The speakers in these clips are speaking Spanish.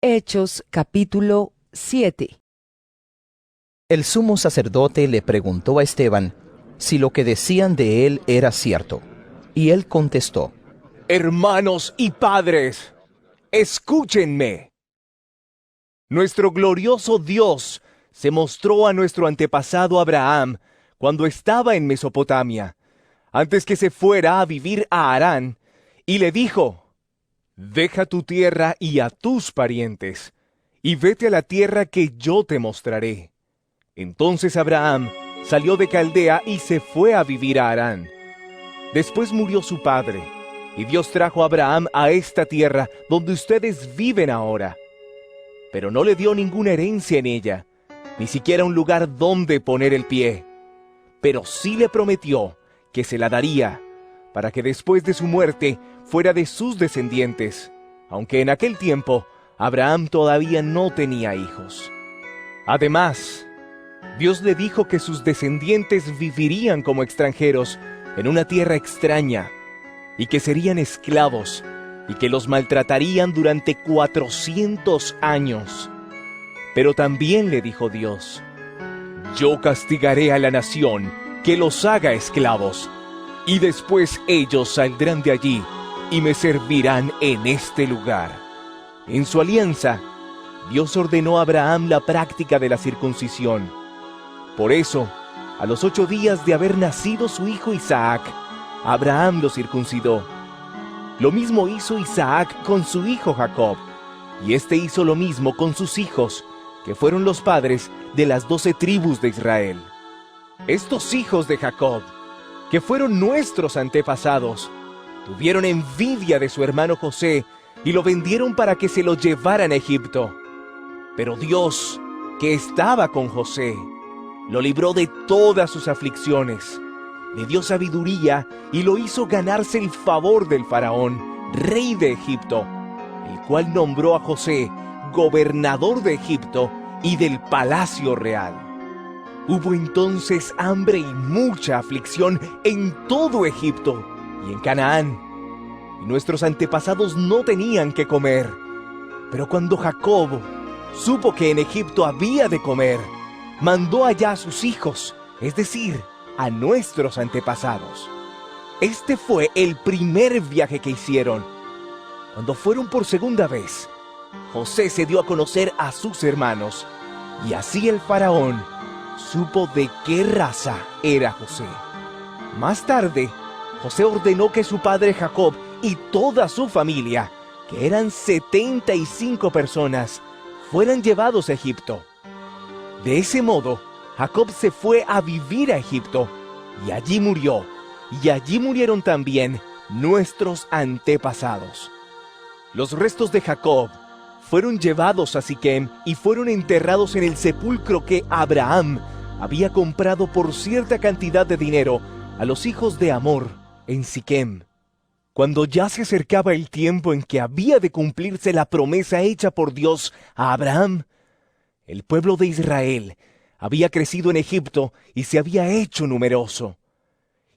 Hechos capítulo 7. El sumo sacerdote le preguntó a Esteban si lo que decían de él era cierto. Y él contestó: Hermanos y padres, escúchenme. Nuestro glorioso Dios se mostró a nuestro antepasado Abraham cuando estaba en Mesopotamia, antes que se fuera a vivir a Harán, y le dijo: Deja tu tierra y a tus parientes, y vete a la tierra que yo te mostraré. Entonces Abraham salió de Caldea y se fue a vivir a Harán. Después murió su padre, y Dios trajo a Abraham a esta tierra donde ustedes viven ahora. Pero no le dio ninguna herencia en ella, ni siquiera un lugar donde poner el pie. Pero sí le prometió que se la daría, para que después de su muerte fuera de sus descendientes, aunque en aquel tiempo Abraham todavía no tenía hijos. Además, Dios le dijo que sus descendientes vivirían como extranjeros en una tierra extraña, y que serían esclavos, y que los maltratarían durante 400 años. Pero también le dijo Dios: Yo castigaré a la nación que los haga esclavos, y después ellos saldrán de allí y me servirán en este lugar. En su alianza, Dios ordenó a Abraham la práctica de la circuncisión. Por eso, a los 8 días de haber nacido su hijo Isaac, Abraham lo circuncidó. Lo mismo hizo Isaac con su hijo Jacob, y éste hizo lo mismo con sus hijos, que fueron los padres de las 12 tribus de Israel. Estos hijos de Jacob, que fueron nuestros antepasados, tuvieron envidia de su hermano José y lo vendieron para que se lo llevaran a Egipto. Pero Dios, que estaba con José, lo libró de todas sus aflicciones, le dio sabiduría y lo hizo ganarse el favor del faraón, rey de Egipto, el cual nombró a José gobernador de Egipto y del palacio real. Hubo entonces hambre y mucha aflicción en todo Egipto y en Canaán, y nuestros antepasados no tenían que comer. Pero cuando Jacob supo que en Egipto había de comer, mandó allá a sus hijos, es decir, a nuestros antepasados. Este fue el primer viaje que hicieron. Cuando fueron por segunda vez, José se dio a conocer a sus hermanos, y así el faraón supo de qué raza era José. Más tarde, José ordenó que su padre Jacob y toda su familia, que eran 75 personas, fueran llevados a Egipto. De ese modo, Jacob se fue a vivir a Egipto, y allí murió, y allí murieron también nuestros antepasados. Los restos de Jacob fueron llevados a Siquem y fueron enterrados en el sepulcro que Abraham había comprado por cierta cantidad de dinero a los hijos de Hamor en Siquem. Cuando ya se acercaba el tiempo en que había de cumplirse la promesa hecha por Dios a Abraham, el pueblo de Israel había crecido en Egipto y se había hecho numeroso.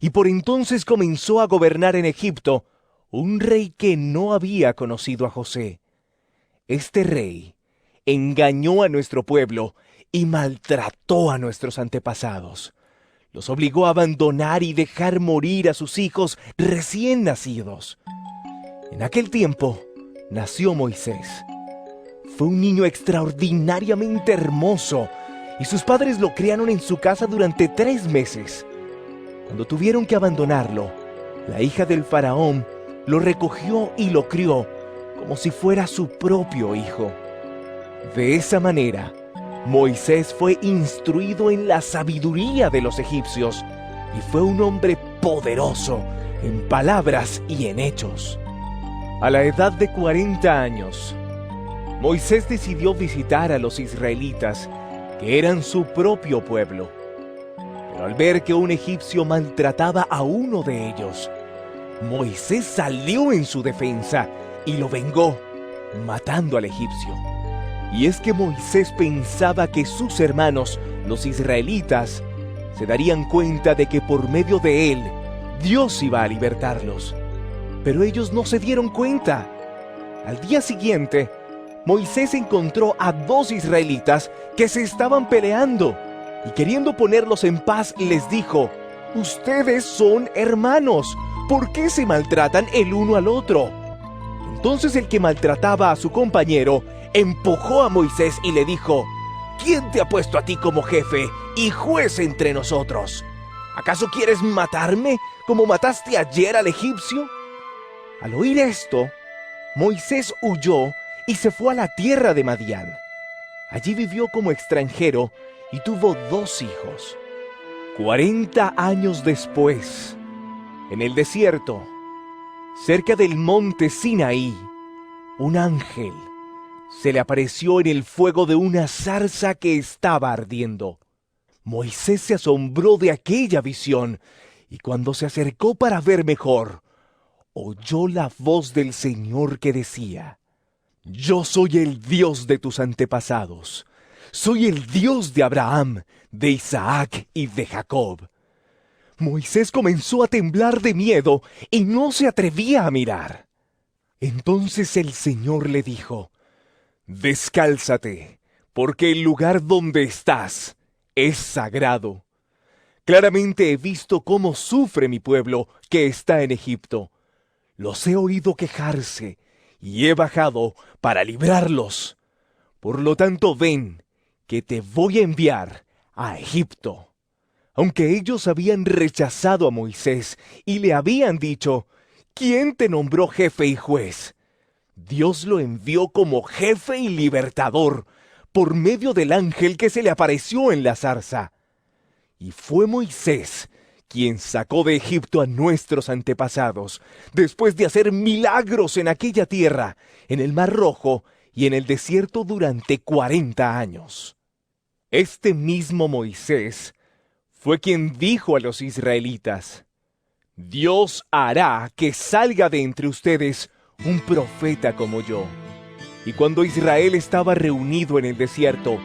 Y por entonces comenzó a gobernar en Egipto un rey que no había conocido a José. Este rey engañó a nuestro pueblo y maltrató a nuestros antepasados. Los obligó a abandonar y dejar morir a sus hijos recién nacidos. En aquel tiempo nació Moisés. Fue un niño extraordinariamente hermoso, y sus padres lo criaron en su casa durante 3 meses. Cuando tuvieron que abandonarlo, la hija del faraón lo recogió y lo crió como si fuera su propio hijo. De esa manera, Moisés fue instruido en la sabiduría de los egipcios y fue un hombre poderoso en palabras y en hechos. A la edad de 40 años, Moisés decidió visitar a los israelitas, que eran su propio pueblo. Pero al ver que un egipcio maltrataba a uno de ellos, Moisés salió en su defensa y lo vengó, matando al egipcio. Y es que Moisés pensaba que sus hermanos, los israelitas, se darían cuenta de que por medio de él, Dios iba a libertarlos. Pero ellos no se dieron cuenta. Al día siguiente, Moisés encontró a 2 israelitas que se estaban peleando, y queriendo ponerlos en paz les dijo: «Ustedes son hermanos, ¿por qué se maltratan el uno al otro?». Entonces el que maltrataba a su compañero empujó a Moisés y le dijo: «¿Quién te ha puesto a ti como jefe y juez entre nosotros? ¿Acaso quieres matarme como mataste ayer al egipcio?». Al oír esto, Moisés huyó y se fue a la tierra de Madián. Allí vivió como extranjero y tuvo 2 hijos. 40 años después, en el desierto, cerca del monte Sinaí, un ángel se le apareció en el fuego de una zarza que estaba ardiendo. Moisés se asombró de aquella visión y cuando se acercó para ver mejor, oyó la voz del Señor que decía: «Yo soy el Dios de tus antepasados. Soy el Dios de Abraham, de Isaac y de Jacob». Moisés comenzó a temblar de miedo y no se atrevía a mirar. Entonces el Señor le dijo: «Descálzate, porque el lugar donde estás es sagrado. Claramente he visto cómo sufre mi pueblo que está en Egipto. Los he oído quejarse y he bajado para librarlos. Por lo tanto, ven, que te voy a enviar a Egipto». Aunque ellos habían rechazado a Moisés y le habían dicho: «¿Quién te nombró jefe y juez?», Dios lo envió como jefe y libertador por medio del ángel que se le apareció en la zarza. Y fue Moisés quien sacó de Egipto a nuestros antepasados, después de hacer milagros en aquella tierra, en el Mar Rojo y en el desierto durante 40 años. Este mismo Moisés fue quien dijo a los israelitas: «Dios hará que salga de entre ustedes un profeta como yo». Y cuando Israel estaba reunido en el desierto,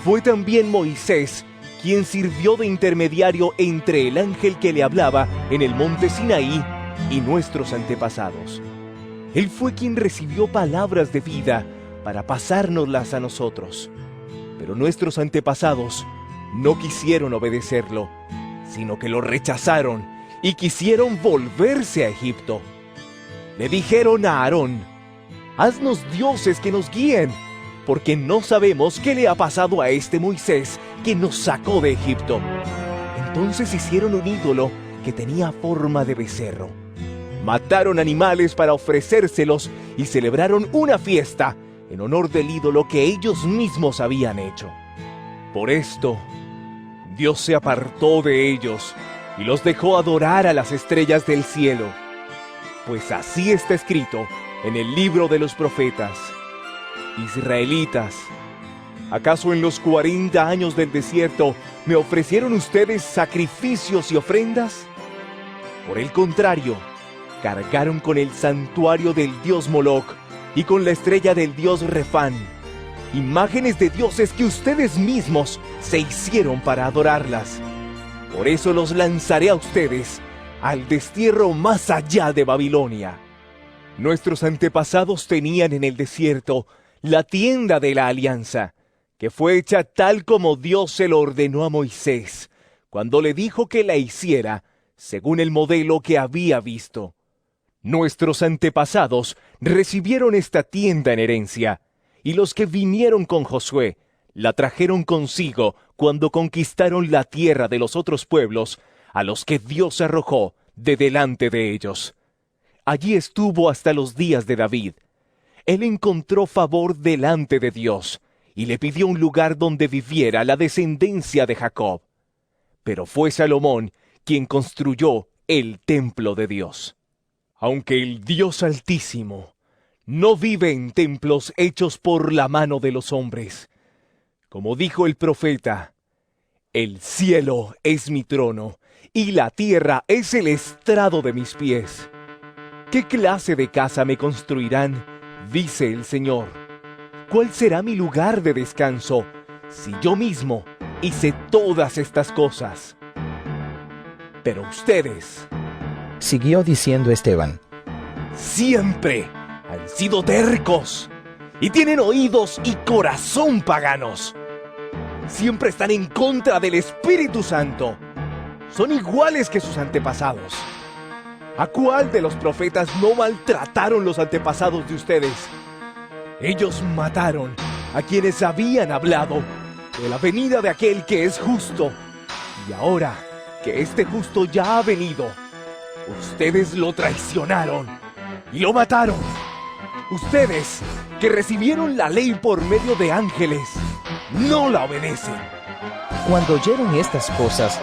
fue también Moisés quien sirvió de intermediario entre el ángel que le hablaba en el monte Sinaí y nuestros antepasados. Él fue quien recibió palabras de vida para pasárnoslas a nosotros. Pero nuestros antepasados no quisieron obedecerlo, sino que lo rechazaron y quisieron volverse a Egipto. Le dijeron a Aarón: «Haznos dioses que nos guíen, porque no sabemos qué le ha pasado a este Moisés que nos sacó de Egipto». Entonces hicieron un ídolo que tenía forma de becerro. Mataron animales para ofrecérselos y celebraron una fiesta en honor del ídolo que ellos mismos habían hecho. Por esto, Dios se apartó de ellos y los dejó adorar a las estrellas del cielo. Pues así está escrito en el libro de los profetas: «Israelitas, ¿acaso en los 40 años del desierto me ofrecieron ustedes sacrificios y ofrendas? Por el contrario, cargaron con el santuario del dios Moloc y con la estrella del dios Refán, imágenes de dioses que ustedes mismos se hicieron para adorarlas. Por eso los lanzaré a ustedes al destierro más allá de Babilonia». Nuestros antepasados tenían en el desierto la tienda de la alianza, que fue hecha tal como Dios se lo ordenó a Moisés, cuando le dijo que la hiciera según el modelo que había visto. Nuestros antepasados recibieron esta tienda en herencia, y los que vinieron con Josué la trajeron consigo cuando conquistaron la tierra de los otros pueblos a los que Dios arrojó de delante de ellos. Allí estuvo hasta los días de David. Él encontró favor delante de Dios y le pidió un lugar donde viviera la descendencia de Jacob. Pero fue Salomón quien construyó el templo de Dios. Aunque el Dios Altísimo no vive en templos hechos por la mano de los hombres, como dijo el profeta: «El cielo es mi trono y la tierra es el estrado de mis pies». ¿Qué clase de casa me construirán?, dice el Señor. ¿Cuál será mi lugar de descanso si yo mismo hice todas estas cosas? Pero ustedes, Siguió diciendo Esteban, siempre han sido tercos y tienen oídos y corazón paganos. Siempre están en contra del Espíritu Santo. Son iguales que sus antepasados. ¿A cuál de los profetas no maltrataron los antepasados de ustedes? Ellos mataron a quienes habían hablado de la venida de aquel que es justo. Y ahora que este justo ya ha venido, ustedes lo traicionaron y lo mataron. Ustedes, que recibieron la ley por medio de ángeles, no la obedecen. Cuando oyeron estas cosas,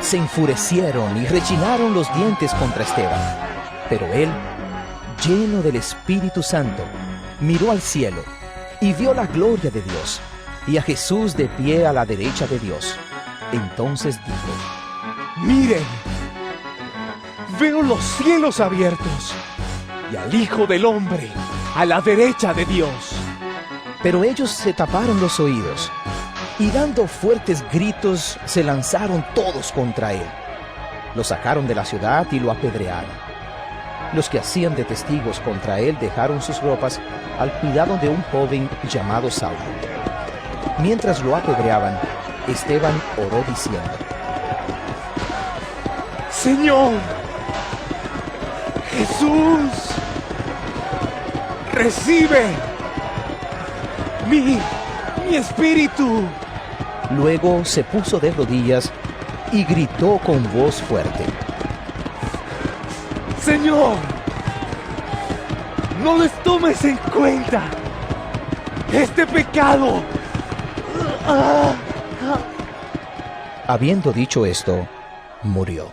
se enfurecieron y rechinaron los dientes contra Esteban. Pero él, lleno del Espíritu Santo, miró al cielo y vio la gloria de Dios y a Jesús de pie a la derecha de Dios. Entonces dijo: Miren, veo los cielos abiertos y al Hijo del Hombre a la derecha de Dios. Pero ellos se taparon los oídos y dando fuertes gritos se lanzaron todos contra él. Lo sacaron de la ciudad y lo apedrearon. Los que hacían de testigos contra él dejaron sus ropas al cuidado de un joven llamado Saulo. Mientras lo apedreaban, Esteban oró diciendo: Señor Jesús, recibe mi espíritu. Luego se puso de rodillas y gritó con voz fuerte: Señor, no les tomes en cuenta este pecado. Habiendo dicho esto, murió.